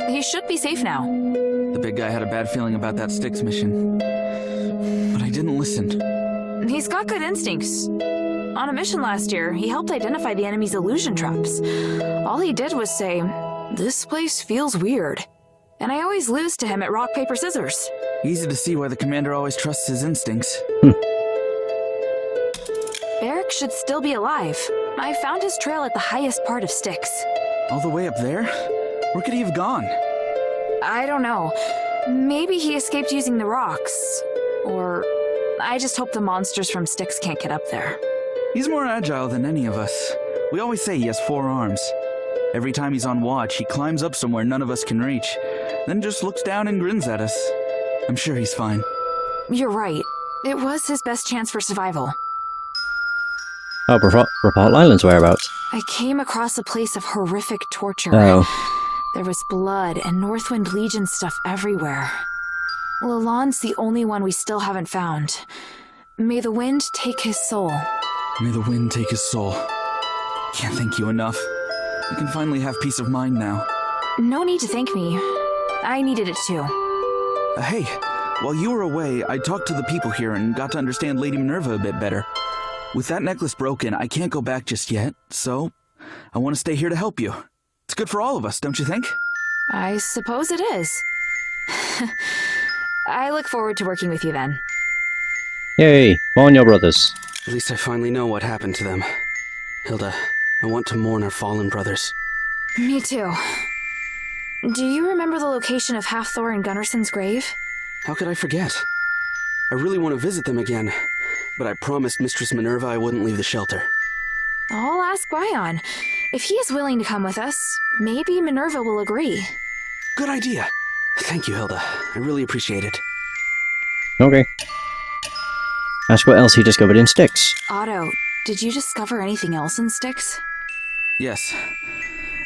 He should be safe now. The big guy had a bad feeling about that Styx mission. But I didn't listen. He's got good instincts. On a mission last year, he helped identify the enemy's illusion traps. All he did was say, "This place feels weird." And I always lose to him at rock, paper, scissors. Easy to see why the commander always trusts his instincts. Barrick should still be alive. I found his trail at the highest part of Styx. All the way up there? Where could he have gone? I don't know. Maybe he escaped using the rocks. Or I just hope the monsters from Styx can't get up there. He's more agile than any of us. We always say he has 4 arms. Every time he's on watch, he climbs up somewhere none of us can reach, then just looks down and grins at us. I'm sure he's fine. You're right. It was his best chance for survival. Oh, report Island's whereabouts. I came across a place of horrific torture. Oh. There was blood and Northwind Legion stuff everywhere. Lalonde's the only one we still haven't found. May the wind take his soul. May the wind take his soul. Can't thank you enough. I can finally have peace of mind now. No need to thank me. I needed it too. Hey, while you were away, I talked to the people here and got to understand Lady Minerva a bit better. With that necklace broken, I can't go back just yet, so I want to stay here to help you. It's good for all of us, don't you think? I suppose it is. I look forward to working with you then. Yay, warn your brothers. At least I finally know what happened to them. Hilda, I want to mourn our fallen brothers. Me too. Do you remember the location of Halfthor and Gunnarson's grave? How could I forget? I really want to visit them again, but I promised Mistress Minerva I wouldn't leave the shelter. I'll ask Guyon. If he is willing to come with us, maybe Minerva will agree. Good idea. Thank you, Hilda. I really appreciate it. Okay. Ask what else he discovered in Styx. Otto, did you discover anything else in Styx? Yes.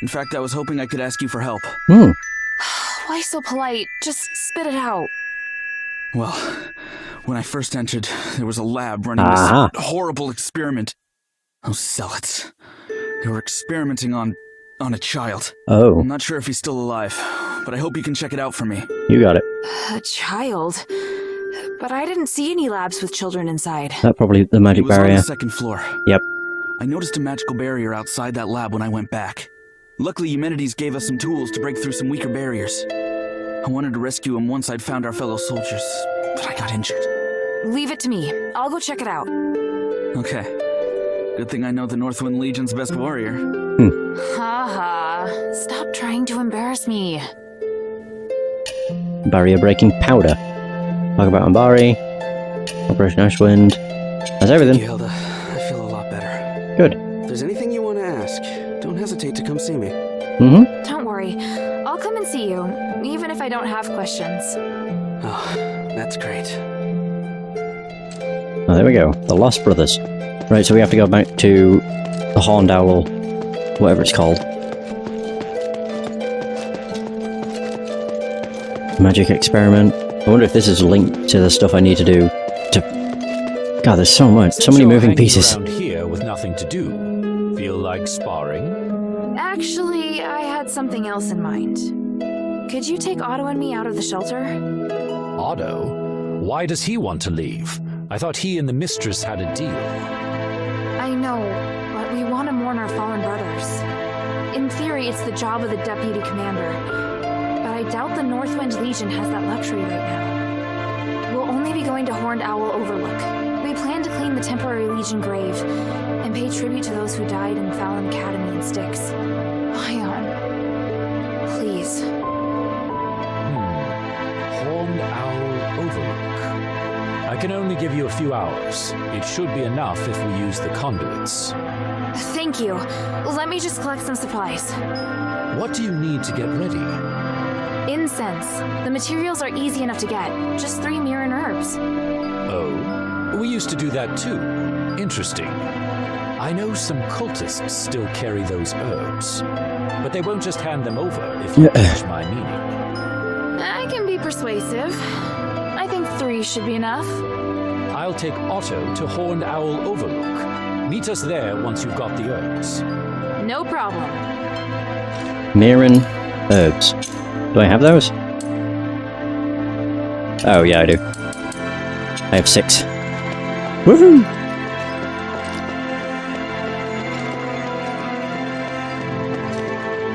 In fact, I was hoping I could ask you for help. Why so polite? Just spit it out. Well, when I first entered, there was a lab running this horrible experiment. Those zealots. They were experimenting on a child. Oh. I'm not sure if he's still alive, but I hope you can check it out for me. You got it. A child? But I didn't see any labs with children inside. That's probably the magic It was barrier. on the 2nd floor. Yep. I noticed a magical barrier outside that lab when I went back. Luckily, Eumenides gave us some tools to break through some weaker barriers. I wanted to rescue him once I'd found our fellow soldiers, but I got injured. Leave it to me. I'll go check it out. Okay. Good thing I know the Northwind Legion's best warrior. Ha. Stop trying to embarrass me. Barrier breaking powder. Talk about Ambari. Operation Ashwind. That's everything. Thank you, Hilda. I feel a lot better. Good. If there's anything you want to ask, don't hesitate to come see me. Don't worry. I'll come and see you, even if I don't have questions. Oh, that's great. Oh, there we go. The Lost Brothers. Right, so we have to go back to the Horned Owl, whatever it's called. Magic experiment. I wonder if this is linked to the stuff I need to do to... God, there's so much. So many moving pieces. Around here with nothing to do. Feel like sparring? Actually, I had something else in mind. Could you take Otto and me out of the shelter? Otto? Why does he want to leave? I thought he and the mistress had a deal. I know, but we want to mourn our fallen brothers. In theory, it's the job of the deputy commander, but I doubt the Northwind Legion has that luxury right now. We'll only be going to Horned Owl Overlook. We plan to clean the temporary Legion grave and pay tribute to those who died in Fallon Academy and Styx. Ion, please. Horned Owl Overlook. I can only give you a few hours. It should be enough if we use the conduits. Thank you. Let me just collect some supplies. What do you need to get ready? Incense. The materials are easy enough to get. Just 3 Mirren herbs. Oh, we used to do that too. Interesting. I know some cultists still carry those herbs, but they won't just hand them over if you catch my meaning. I can be persuasive. I think 3 should be enough. I'll take Otto to Horned Owl Overlook. Meet us there once you've got the herbs. No problem. Mirren herbs. Do I have those? Oh, yeah, I do. I have 6. Woohoo!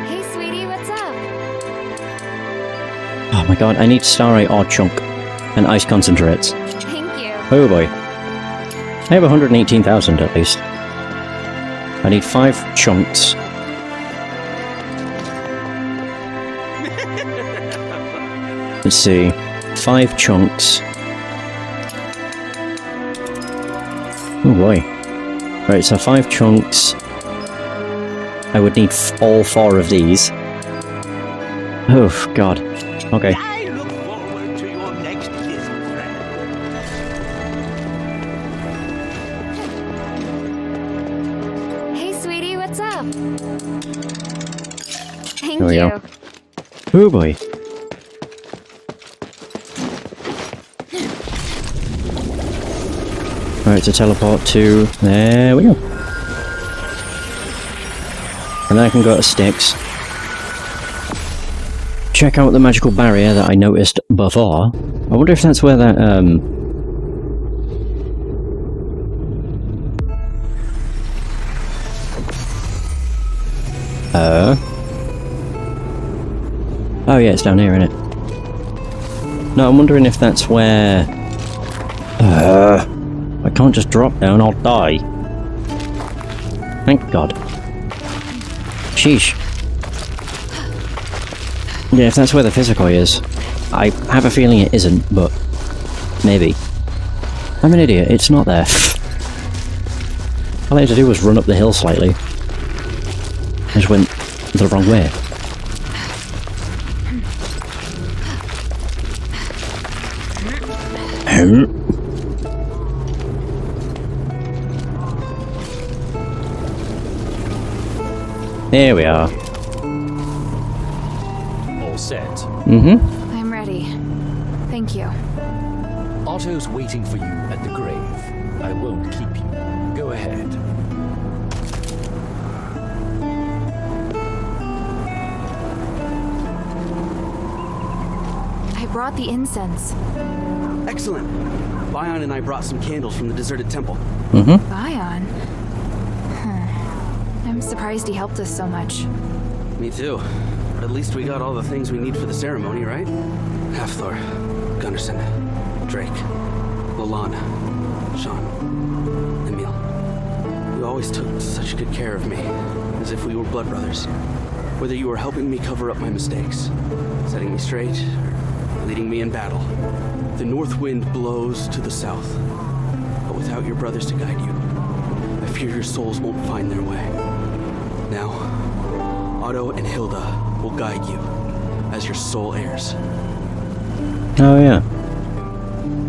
Hey, sweetie, what's up? Oh my god, I need Starry Ore Chunk and Ice Concentrates. Thank you. Oh boy. I have 118,000 at least. I need 5 chunks. Let's see. 5 chunks. Oh boy. Right, so 5 chunks. I would need all 4 of these. Oh god. Okay. I look forward to your next visit, friend. Hey, sweetie, what's up? Thank There we you. go. Oh boy. Alright, so teleport to... There we go. And then I can go to Styx. Check out the magical barrier that I noticed before. I wonder if that's where that, Oh yeah, it's down here, isn't it? No, I'm wondering if that's where... I can't just drop down, I'll die. Thank God. Sheesh. Yeah, if that's where the physical is. I have a feeling it isn't, but... maybe. I'm an idiot, it's not there. All I had to do was run up the hill slightly. I just went the wrong way. There we are. All set. Mm-hmm. I'm ready. Thank you. Otto's waiting for you at the grave. I won't keep you. Go ahead. I brought the incense. Excellent. Bion and I brought some candles from the deserted temple. Mm-hmm. Bion? I'm surprised he helped us so much. Me too. But at least we got all the things we need for the ceremony, right? Halfthor, Gunnarsson, Drake, Lalana, Sean, Emil. You always took such good care of me, as if we were blood brothers. Whether you were helping me cover up my mistakes, setting me straight, or leading me in battle. The north wind blows to the south. But without your brothers to guide you, I fear your souls won't find their way. Now, Otto and Hilda will guide you as your sole heirs. Oh yeah.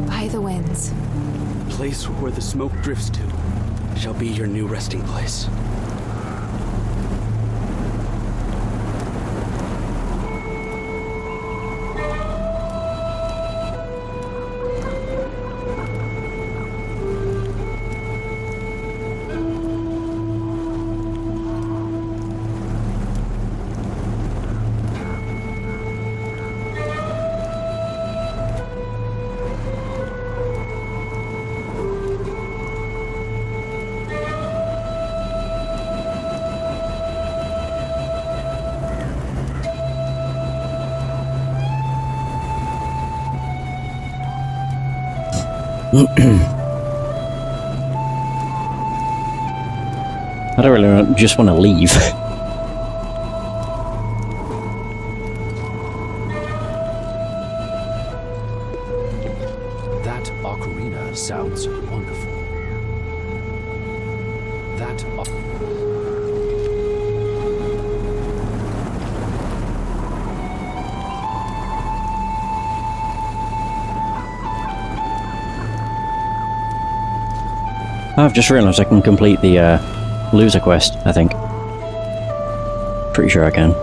By the winds. The place where the smoke drifts to shall be your new resting place. I don't really just want to leave. That ocarina sounds wonderful. That I've just realised I can complete the loser quest, I think. Pretty sure I can.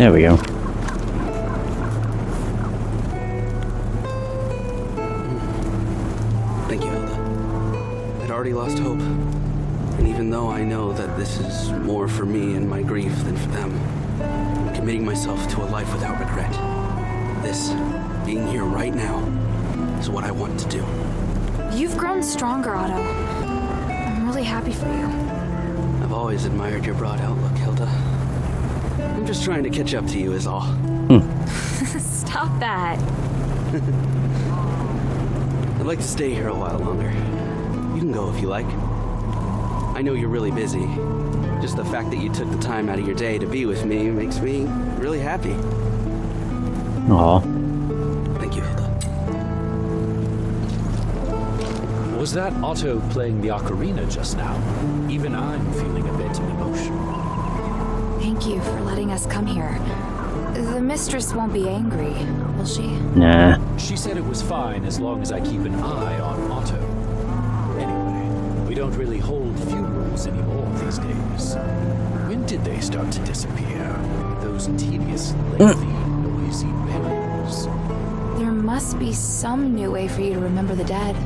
There we go. Thank you, Hilda. I'd already lost hope. And even though I know that this is more for me and my grief than for them, I'm committing myself to a life without regret. This, being here right now, is what I want to do. You've grown stronger, Otto. I'm really happy for you. I've always admired your broad outlook, Hilda. I'm just trying to catch up to you is all. Stop that. I'd like to stay here a while longer. You can go if you like. I know you're really busy. Just the fact that you took the time out of your day to be with me makes me really happy. Aw. Thank you, Hilda. Was that Otto playing the ocarina just now? Even I'm feeling a bit emotional. Thank you for letting us come here. The mistress won't be angry, will she? Nah. She said it was fine as long as I keep an eye on Otto. Anyway, we don't really hold funerals anymore these days. When did they start to disappear? Those tedious, lengthy, noisy burials. There must be some new way for you to remember the dead.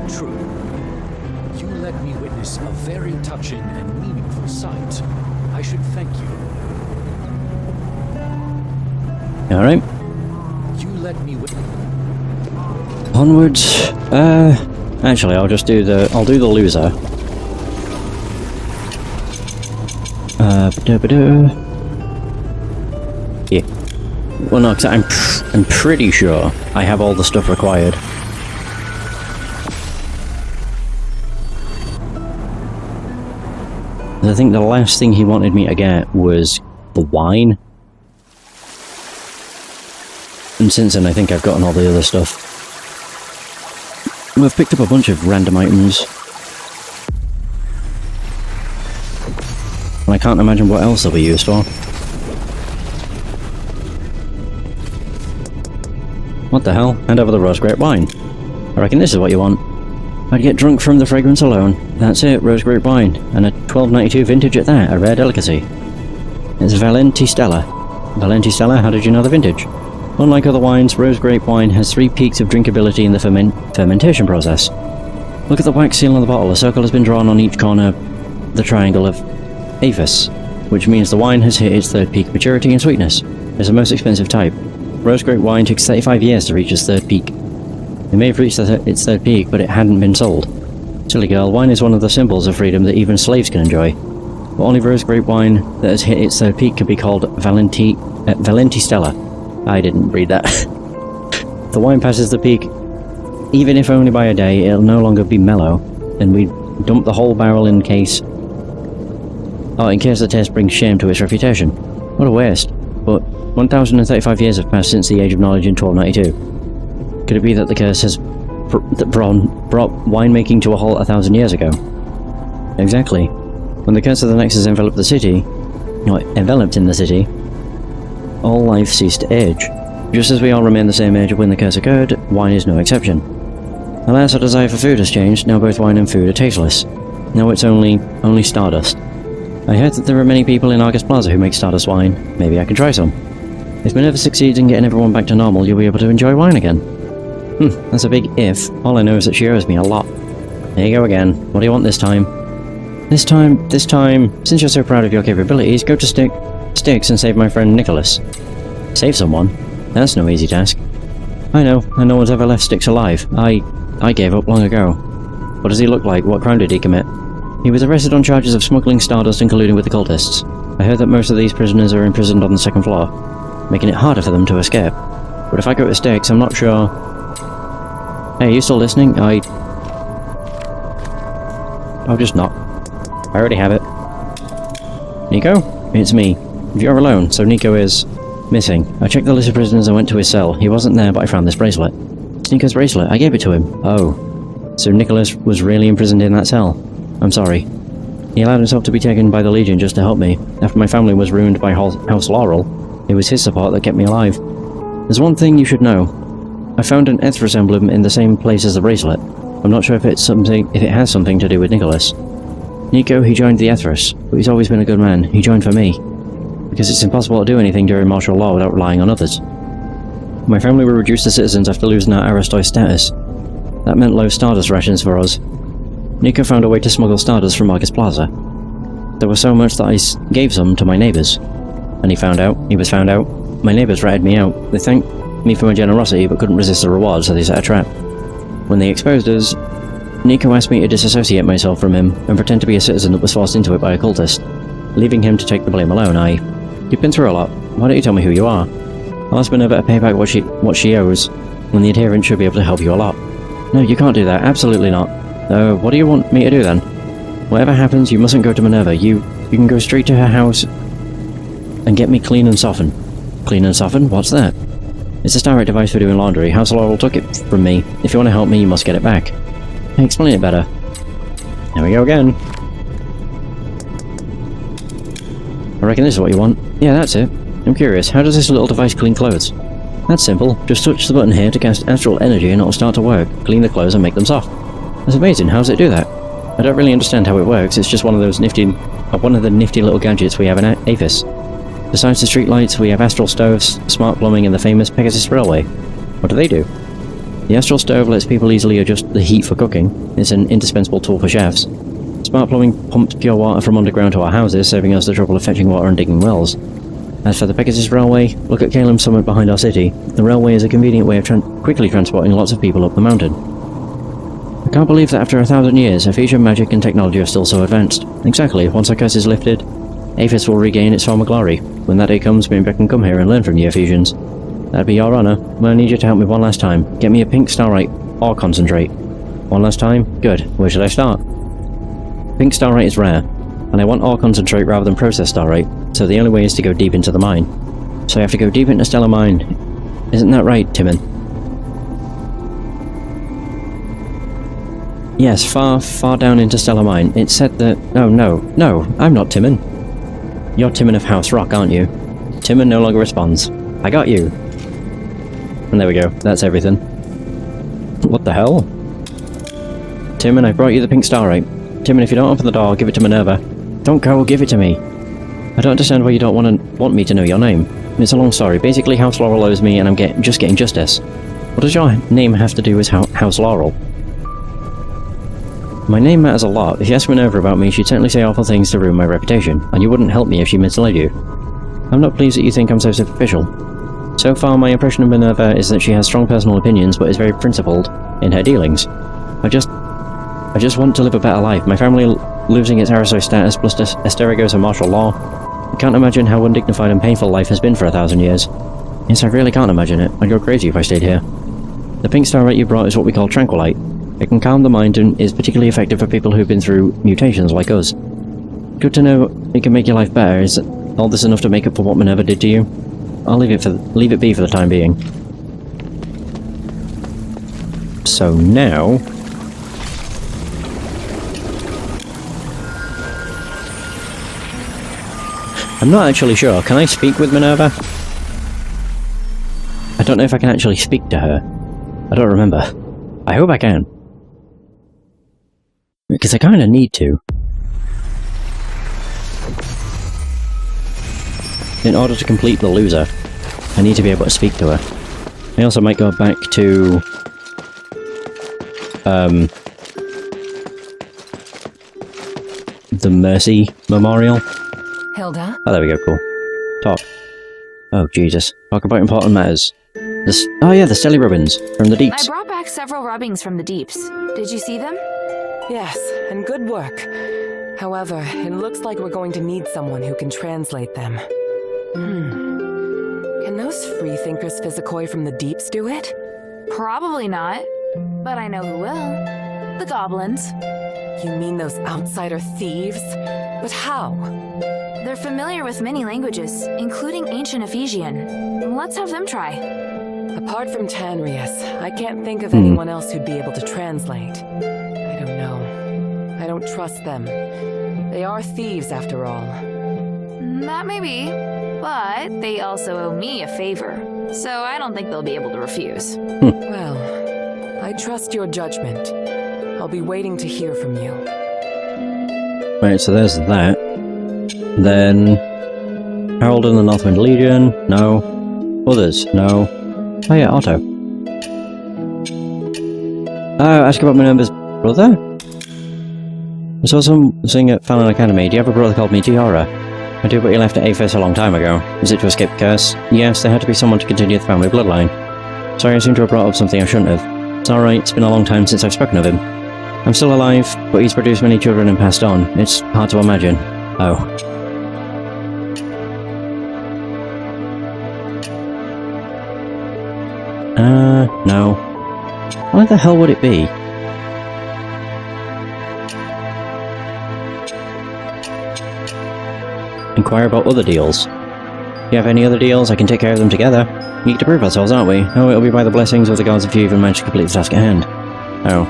True. You let me witness a very touching and meaningful sight. I should thank you. Alright. You let me Onwards. Actually, I'll do the loser. Yeah. Well, no, because I'm pretty sure I have all the stuff required. I think the last thing he wanted me to get was the wine. And since then, I think I've gotten all the other stuff. We've picked up a bunch of random items. And I can't imagine what else they'll be used for. What the hell? Hand over the rose grape wine. I reckon this is what you want. I'd get drunk from the fragrance alone. That's it, rose grape wine. And a 1292 vintage at that, a rare delicacy. It's Valenti Stella. Valenti Stella, how did you know the vintage? Unlike other wines, rose grape wine has 3 peaks of drinkability in the fermentation process. Look at the wax seal on the bottle. A circle has been drawn on each corner, the triangle of Aphes, which means the wine has hit its 3rd peak of maturity and sweetness. It's the most expensive type. Rose grape wine takes 35 years to reach its 3rd peak. It may have reached its 3rd peak, but it hadn't been sold. Silly girl, wine is one of the symbols of freedom that even slaves can enjoy. But only rose grape wine that has hit its 3rd peak can be called Valenti Stella. I didn't read that. If the wine passes the peak, even if only by a day, it'll no longer be mellow, and we dump the whole barrel in case the test brings shame to its reputation. What a waste. But 1035 years have passed since the Age of Knowledge in 1292. Could it be that the curse has brought winemaking to a halt 1,000 years ago? Exactly. When the curse of the Nexus enveloped in the city, all life ceased to age. Just as we all remain the same age when the curse occurred, wine is no exception. Alas, our desire for food has changed. Now both wine and food are tasteless. Now it's only stardust. I heard that there are many people in Argus Plaza who make stardust wine. Maybe I can try some. If Minerva succeeds in getting everyone back to normal, you'll be able to enjoy wine again. That's a big if. All I know is that she owes me a lot. There you go again. What do you want this time? This time, since you're so proud of your capabilities, go to Styx and save my friend Nicholas. Save someone? That's no easy task. I know, and no one's ever left Styx alive. I gave up long ago. What does he look like? What crime did he commit? He was arrested on charges of smuggling stardust and colluding with the cultists. I heard that most of these prisoners are imprisoned on the 2nd floor, making it harder for them to escape. But if I go to Styx, I'm not sure... Hey, are you still listening? Oh, just not. I already have it. Nico? It's me. You're alone, so Nico is... missing. I checked the list of prisoners and went to his cell. He wasn't there, but I found this bracelet. It's Nico's bracelet. I gave it to him. Oh. So Nicholas was really imprisoned in that cell. I'm sorry. He allowed himself to be taken by the Legion just to help me. After my family was ruined by House Laurel, it was his support that kept me alive. There's one thing you should know. I found an Ethros emblem in the same place as the bracelet. I'm not sure if it has something to do with Nicholas. Nico, he joined the Ethros, but he's always been a good man. He joined for me. because it's impossible to do anything during martial law without relying on others. My family were reduced to citizens after losing our Aristos status. That meant low Stardust rations for us. Nico found a way to smuggle Stardust from Marcus Plaza. There was so much that I gave some to my neighbours. And he was found out. My neighbours ratted me out. They thanked me for my generosity but couldn't resist the reward, so they set a trap. When they exposed us, Nico asked me to disassociate myself from him and pretend to be a citizen that was forced into it by a cultist, leaving him to take the blame alone. You've been through a lot. Why don't you tell me who you are? I'll ask Minerva to pay back what she owes, and the adherent should be able to help you a lot. No, you can't do that. Absolutely not. What do you want me to do then? Whatever happens, you mustn't go to Minerva. You can go straight to her house and get me clean and soften. Clean and soften? What's that? It's a Starlight device for doing laundry. House Laurel took it from me. If you want to help me, you must get it back. Explain it better. There we go again. I reckon this is what you want. Yeah, that's it. I'm curious, how does this little device clean clothes? That's simple. Just touch the button here to cast astral energy and it'll start to work. Clean the clothes and make them soft. That's amazing. How does it do that? I don't really understand how it works. It's just one of the nifty little gadgets we have in Aphes. Besides the streetlights, we have astral stoves, smart plumbing, and the famous Pegasus Railway. What do they do? The astral stove lets people easily adjust the heat for cooking. It's an indispensable tool for chefs. Smart plumbing pumps pure water from underground to our houses, saving us the trouble of fetching water and digging wells. As for the Pegasus Railway, look at Caelum's summit behind our city. The railway is a convenient way of quickly transporting lots of people up the mountain. I can't believe that after 1,000 years, Ephesian magic and technology are still so advanced. Exactly, once our curse is lifted, Aphes will regain its former glory. When that day comes, maybe I can come here and learn from the Ephesians. That'd be your honour, but I need you to help me one last time. Get me a pink starlight, or concentrate. One last time? Good. Where should I start? Pink starlight is rare, and I want ore concentrate rather than processed starlight, so the only way is to go deep into the mine. So I have to go deep into Stellar Mine. Isn't that right, Timon? Yes, far down into Stellar Mine. It said that... Oh, no, I'm not Timon. You're Timon of House Rock, aren't you? Timon no longer responds. I got you. And there we go, that's everything. What the hell? Timon, I brought you the pink starlight. Timon, if you don't open the door, I'll give it to Minerva. Don't go, give it to me. I don't understand why you don't want me to know your name. It's a long story. Basically, House Laurel owes me and I'm just getting justice. What does your name have to do with House Laurel? My name matters a lot. If you ask Minerva about me, she'd certainly say awful things to ruin my reputation, and you wouldn't help me if she misled you. I'm not pleased that you think I'm so superficial. So far, my impression of Minerva is that she has strong personal opinions, but is very principled in her dealings. I just want to live a better life. My family losing its Aristos status, plus Asterigos and martial law. I can't imagine how undignified and painful life has been for 1,000 years. Yes, I really can't imagine it. I'd go crazy if I stayed here. The pink starlight you brought is what we call Tranquilite. It can calm the mind and is particularly effective for people who've been through mutations like us. Good to know it can make your life better. Is all this enough to make up for what Minerva did to you? I'll leave it be for the time being. So now... I'm not actually sure. Can I speak with Minerva? I don't know if I can actually speak to her. I don't remember. I hope I can. Because I kind of need to. In order to complete the loser, I need to be able to speak to her. I also might go back to... the Mercy Memorial. Hilda? Oh, there we go, cool. Talk. Oh, Jesus. Talk about important matters. Oh yeah, the Stelly ribbons from the I deeps. brought back several rubbings from the deeps. Did you see them? Yes, and good work. However, it looks like we're going to need someone who can translate them. Can those freethinkers physicoi from the deeps do it? Probably not. But I know who will. The goblins. You mean those outsider thieves? But how? They're familiar with many languages, including ancient Ephesian. Let's have them try. Apart from Tanrius, I can't think of anyone else who'd be able to translate. I don't know. I don't trust them. They are thieves, after all. That may be, but they also owe me a favor, so I don't think they'll be able to refuse. Well, I trust your judgment. I'll be waiting to hear from you. Right, so there's that. Then... Harold and the Northwind Legion? No. Others? No. Oh yeah, Otto. Oh, ask about Minerva's brother? I saw something at Fallon Academy. Do you have a brother called Meteora? I do, but he left at Aphes a long time ago. Is it to escape the curse? Yes, there had to be someone to continue the family bloodline. Sorry, I seem to have brought up something I shouldn't have. It's alright, it's been a long time since I've spoken of him. I'm still alive, but he's produced many children and passed on. It's hard to imagine. Oh. No. Why the hell would it be? Inquire about other deals. Do you have any other deals? I can take care of them together. We need to prove ourselves, aren't we? Oh, it'll be by the blessings of the gods if you even manage to complete the task at hand. Oh.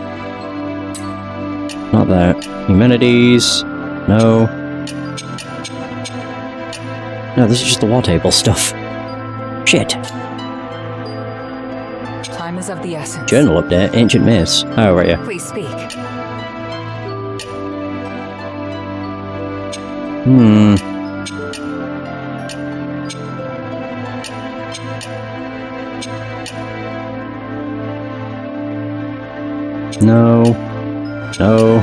Not that. Humanities. No. No, this is just the war table stuff. Shit. Time is of the essence. Journal update. Ancient myths. Oh, right, yeah. Please speak. No. No.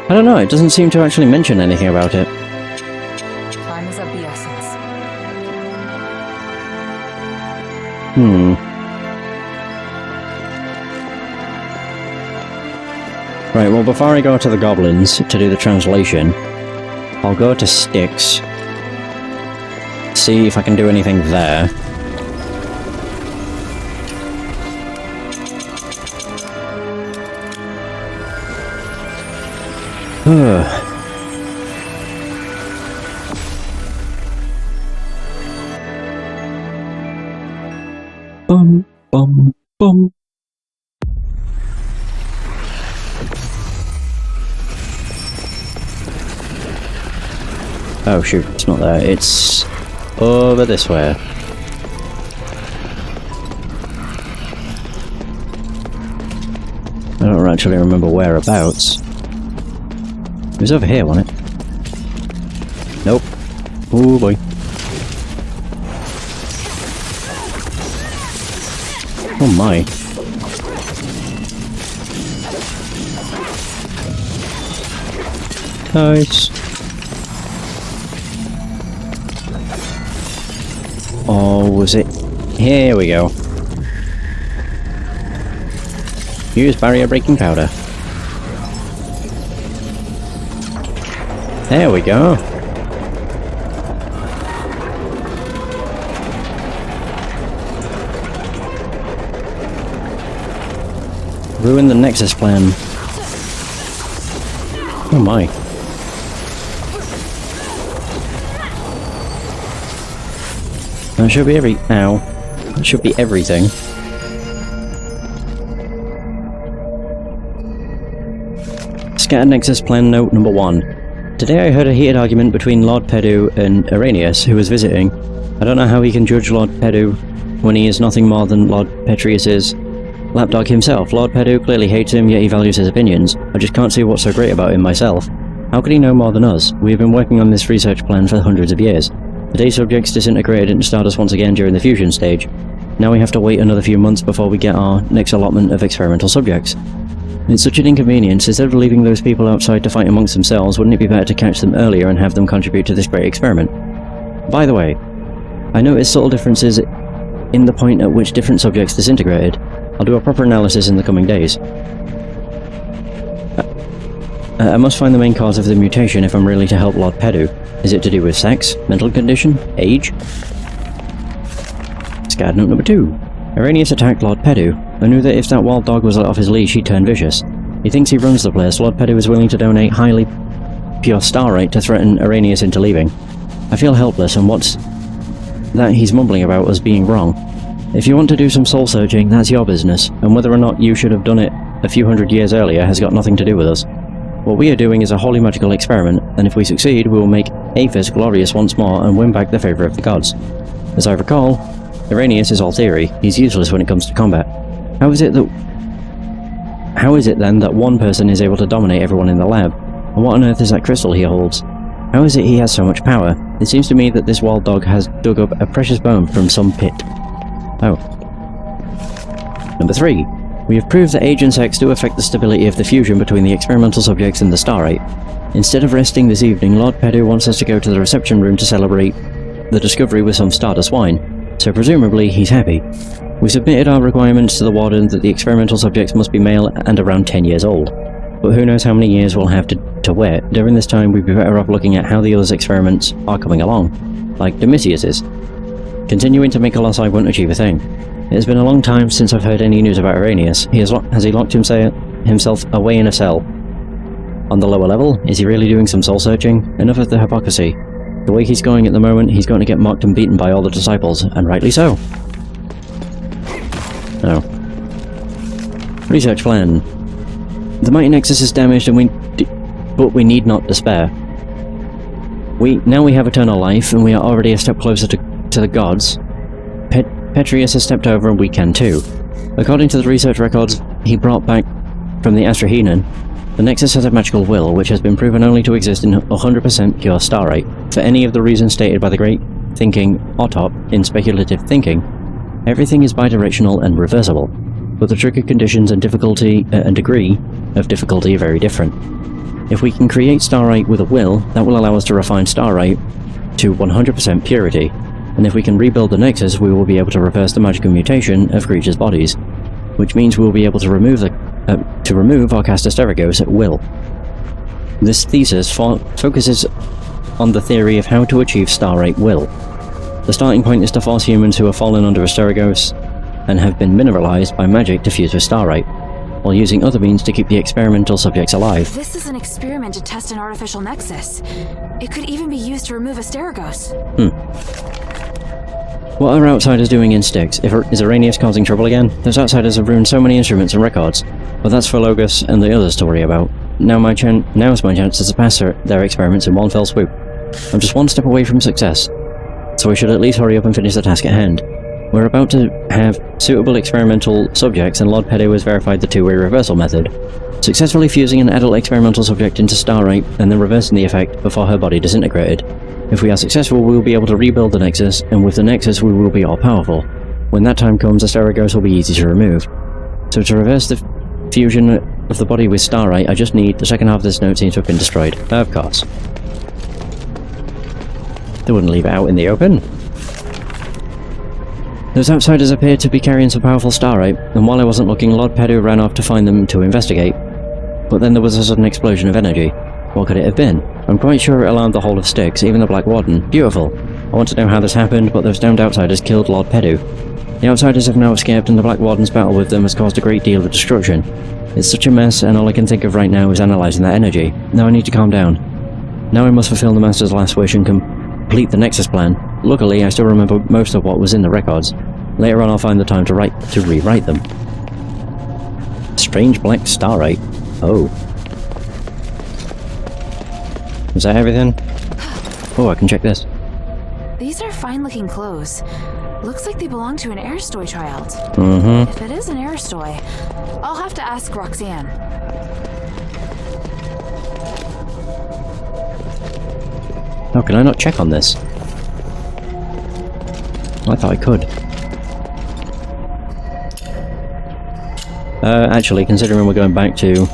I don't know, it doesn't seem to actually mention anything about it. Time is of the essence. Right, well, before I go to the goblins to do the translation, I'll go to Styx, see if I can do anything there. Bum, bum, bum. Oh shoot, it's not there, it's over this way. I don't actually remember whereabouts. It was over here, wasn't it? Nope. Oh boy. Oh my. Nice. Oh, was it? Here we go. Use barrier breaking powder. There we go. Ruin the Nexus plan. Oh my. That should be that should be everything. Scattered Nexus Plan Note Number 1. Today I heard a heated argument between Lord Pedu and Arrhenius, who was visiting. I don't know how he can judge Lord Pedu when he is nothing more than Lord Petrius's lapdog himself. Lord Pedu clearly hates him, yet he values his opinions. I just can't see what's so great about him myself. How could he know more than us? We have been working on this research plan for hundreds of years. The day subjects disintegrated into Stardust once again during the fusion stage. Now we have to wait another few months before we get our next allotment of experimental subjects. It's such an inconvenience. Instead of leaving those people outside to fight amongst themselves, wouldn't it be better to catch them earlier and have them contribute to this great experiment? By the way, I noticed subtle differences in the point at which different subjects disintegrated. I'll do a proper analysis in the coming days. I must find the main cause of the mutation if I'm really to help Lord Pedu. Is it to do with sex, mental condition, age? Scad note number 2. Arrhenius attacked Lord Pedu. I knew that if that wild dog was let off his leash, he'd turn vicious. He thinks he runs the place. Lord Pedu is willing to donate highly pure starlight to threaten Arrhenius into leaving. I feel helpless, and what's that he's mumbling about us being wrong? If you want to do some soul searching, that's your business, and whether or not you should have done it a few hundred years earlier has got nothing to do with us. What we are doing is a wholly magical experiment, and if we succeed, we will make Aphes glorious once more and win back the favour of the gods. As I recall, Arrhenius is all theory. He's useless when it comes to combat. How is it that how is it then that one person is able to dominate everyone in the lab? And what on earth is that crystal he holds? How is it he has so much power? It seems to me that this wild dog has dug up a precious bone from some pit. Oh. Number 3. We have proved that age and sex do affect the stability of the fusion between the experimental subjects and the starlight. Instead of resting this evening, Lord Pedu wants us to go to the reception room to celebrate the discovery with some Stardust wine, so presumably he's happy. We submitted our requirements to the warden that the experimental subjects must be male and around 10 years old, but who knows how many years we'll have to wait. During this time we'd be better off looking at how the others' experiments are coming along, like Domitius's. Continuing to make Colossi won't achieve a thing. It has been a long time since I've heard any news about Arrhenius. Has he locked himself away in a cell? On the lower level? Is he really doing some soul-searching? Enough of the hypocrisy. The way he's going at the moment, he's going to get mocked and beaten by all the disciples, and rightly so. Oh. Research plan. The mighty nexus is damaged, but we need not despair. Now we have eternal life, and we are already a step closer to the gods. Petrius has stepped over, and we can too. According to the research records he brought back from the Asterigos, the Nexus has a magical will, which has been proven only to exist in 100% pure starlight. For any of the reasons stated by the great thinking Otop in speculative thinking, everything is bidirectional and reversible, but the trigger conditions and difficulty and degree of difficulty are very different. If we can create starlight with a will, that will allow us to refine starlight to 100% purity, and if we can rebuild the Nexus, we will be able to reverse the magical mutation of creatures' bodies, which means we will be able to remove our cast Asterigos at will. This thesis focuses on the theory of how to achieve starlight will. The starting point is to force humans who have fallen under Asterigos and have been mineralized by magic to fuse with starlight, while using other means to keep the experimental subjects alive. This is an experiment to test an artificial nexus. It could even be used to remove Asterigos. What are outsiders doing in Styx? Is Arrhenius causing trouble again? Those outsiders have ruined so many instruments and records, but that's for Logos and the others to worry about. Now's my chance to surpass their experiments in one fell swoop. I'm just one step away from success, so we should at least hurry up and finish the task at hand. We're about to have suitable experimental subjects, and Lord Pedu has verified the two-way reversal method, successfully fusing an adult experimental subject into starlight and then reversing the effect before her body disintegrated. If we are successful, we will be able to rebuild the Nexus, and with the Nexus we will be all-powerful. When that time comes, Asterigos will be easy to remove. So to reverse the fusion of the body with starlight, I just need... The second half of this note seems to have been destroyed. Of course. They wouldn't leave it out in the open. Those outsiders appeared to be carrying some powerful starlight, and while I wasn't looking, Lord Pedu ran off to find them to investigate. But then there was a sudden explosion of energy. What could it have been? I'm quite sure it alarmed the whole of Styx, even the Black Warden. Beautiful. I want to know how this happened, but those damned outsiders killed Lord Pedu. The outsiders have now escaped, and the Black Warden's battle with them has caused a great deal of destruction. It's such a mess, and all I can think of right now is analysing that energy. Now I need to calm down. Now I must fulfill the Master's last wish and complete the Nexus plan. Luckily, I still remember most of what was in the records. Later on I'll find the time to rewrite them. Strange black starlight. Oh. Is that everything? Oh, I can check this. These are fine-looking clothes. Looks like they belong to an Aristoy child. If it is an Aristoy, I'll have to ask Roxanne. How can I not check on this? I thought I could. Actually, considering we're going back to...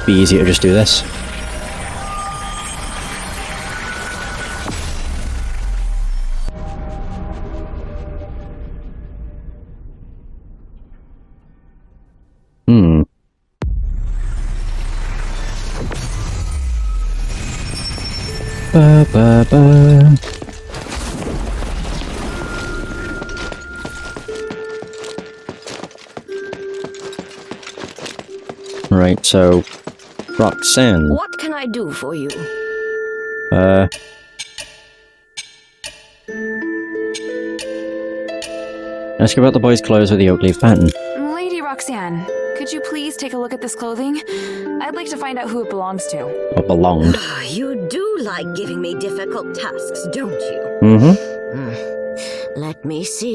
be easier to just do this. Ba ba ba. Right, so Roxanne. What can I do for you? Ask about the boy's clothes with the oak leaf pattern. Lady Roxanne, could you please take a look at this clothing? I'd like to find out who it belongs to. Or belonged. You do like giving me difficult tasks, don't you? Mm-hmm. Let me see.